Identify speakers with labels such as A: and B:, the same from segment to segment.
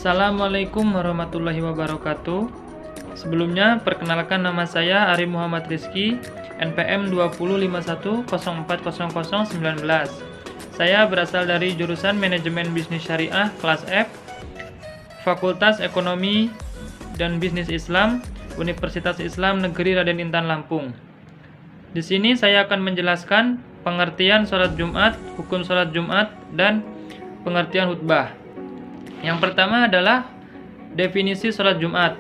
A: Assalamualaikum warahmatullahi wabarakatuh. Sebelumnya, perkenalkan nama saya Ari Muhammad Rizky, NPM 2051040019. Saya berasal dari jurusan Manajemen Bisnis Syariah kelas F, Fakultas Ekonomi dan Bisnis Islam, Universitas Islam Negeri Raden Intan Lampung. Di sini saya akan menjelaskan pengertian sholat Jumat, hukum sholat Jumat, dan pengertian khutbah. Yang pertama adalah definisi sholat Jumat.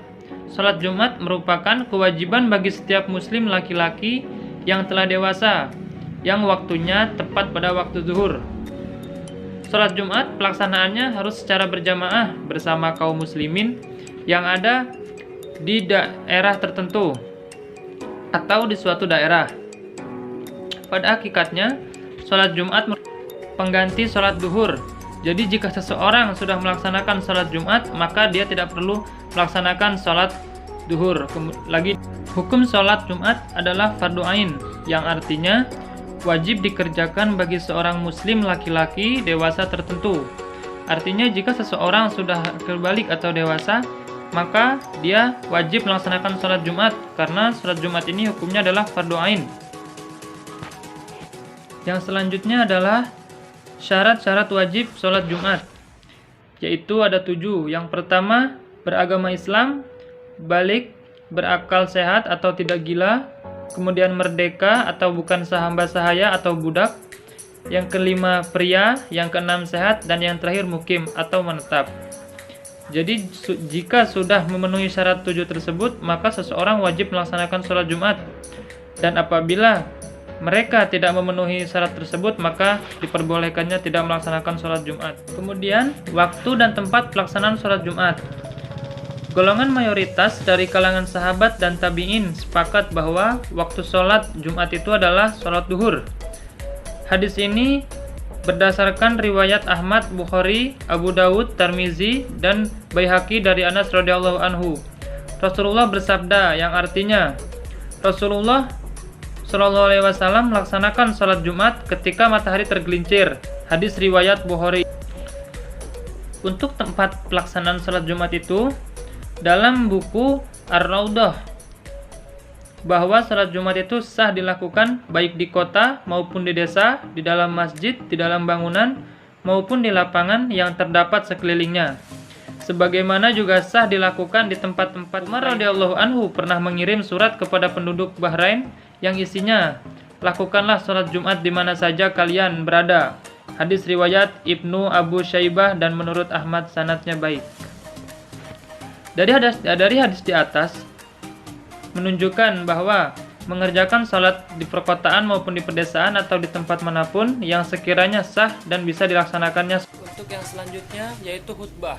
A: Sholat Jumat merupakan kewajiban bagi setiap muslim laki-laki yang telah dewasa, yang waktunya tepat pada waktu zuhur. Sholat Jumat pelaksanaannya harus secara berjamaah bersama kaum muslimin yang ada di daerah tertentu atau di suatu daerah. Pada hakikatnya, sholat Jumat pengganti sholat zuhur. Jadi jika seseorang sudah melaksanakan sholat Jumat, maka dia tidak perlu melaksanakan sholat zuhur. Lagi, hukum sholat Jumat adalah fardu ain, yang artinya wajib dikerjakan bagi seorang muslim laki-laki dewasa tertentu. Artinya jika seseorang sudah berbalik atau dewasa, maka dia wajib melaksanakan sholat Jumat, karena sholat Jumat ini hukumnya adalah fardu ain. Yang selanjutnya adalah syarat-syarat wajib sholat Jumat, yaitu ada 7. Yang pertama, beragama Islam, balik, berakal sehat atau tidak gila, kemudian merdeka atau bukan sahamba sahaya atau budak, yang kelima pria, yang keenam sehat, dan yang terakhir mukim atau menetap. Jadi jika sudah memenuhi syarat 7 tersebut, maka seseorang wajib melaksanakan sholat Jumat, dan apabila mereka tidak memenuhi syarat tersebut, maka diperbolehkannya tidak melaksanakan sholat Jumat. Kemudian, waktu dan tempat pelaksanaan sholat Jumat. Golongan mayoritas dari kalangan sahabat dan tabi'in sepakat bahwa waktu sholat Jumat itu adalah sholat duhur. Hadis ini berdasarkan riwayat Ahmad, Bukhari, Abu Dawud, Tirmizi, dan Baihaqi dari Anas radhiyallahu anhu. Rasulullah bersabda, yang artinya Rasulullah Shallallahu Alaihi Wasallam melaksanakan sholat Jumat ketika matahari tergelincir. Hadis riwayat Bukhari. Untuk tempat pelaksanaan sholat Jumat itu, dalam buku Ar-Raudah, bahwa sholat Jumat itu sah dilakukan baik di kota maupun di desa, di dalam masjid, di dalam bangunan, maupun di lapangan yang terdapat sekelilingnya. Sebagaimana juga sah dilakukan di tempat-tempat. Umar radhiyallahu anhu pernah mengirim surat kepada penduduk Bahrain yang isinya, lakukanlah sholat Jumat di mana saja kalian berada. Hadis riwayat Ibnu Abu Syaibah dan menurut Ahmad sanadnya baik. Dari hadis di atas menunjukkan bahwa mengerjakan sholat di perkotaan maupun di pedesaan atau di tempat manapun yang sekiranya sah dan bisa dilaksanakannya. Untuk yang selanjutnya yaitu khutbah.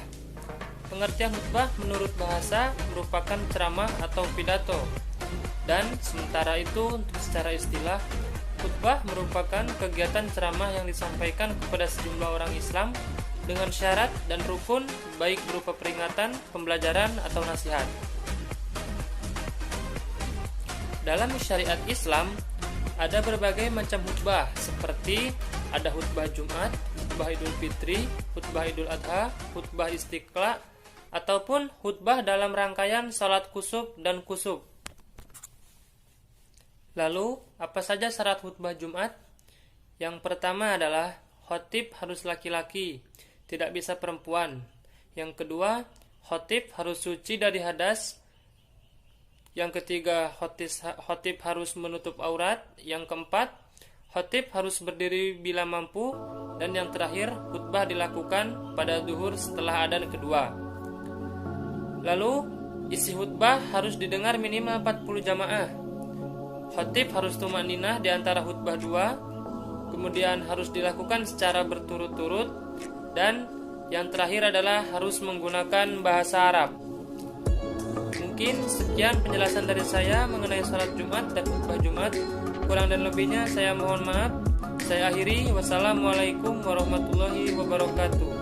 A: Pengertian khutbah menurut bahasa merupakan ceramah atau pidato. Dan sementara itu untuk secara istilah, khutbah merupakan kegiatan ceramah yang disampaikan kepada sejumlah orang Islam dengan syarat dan rukun, baik berupa peringatan, pembelajaran, atau nasihat. Dalam syariat Islam, ada berbagai macam khutbah, seperti ada khutbah Jumat, khutbah Idul Fitri, khutbah Idul Adha, khutbah Istiqla, ataupun khutbah dalam rangkaian salat kusuf dan kusuf. Lalu, apa saja syarat khutbah Jumat? Yang pertama adalah khotib harus laki-laki, tidak bisa perempuan. Yang kedua, khotib harus suci dari hadas. Yang ketiga, khotib harus menutup aurat. Yang keempat, khotib harus berdiri bila mampu. Dan yang terakhir, khutbah dilakukan pada zuhur setelah adzan kedua. Lalu, isi khutbah harus didengar minimal 40 jamaah. Khotib harus tumakninah di antara khutbah 2, kemudian harus dilakukan secara berturut-turut, dan yang terakhir adalah harus menggunakan bahasa Arab. Mungkin sekian penjelasan dari saya mengenai sholat Jumat dan khutbah Jumat. Kurang dan lebihnya saya mohon maaf. Saya akhiri. Wassalamualaikum warahmatullahi wabarakatuh.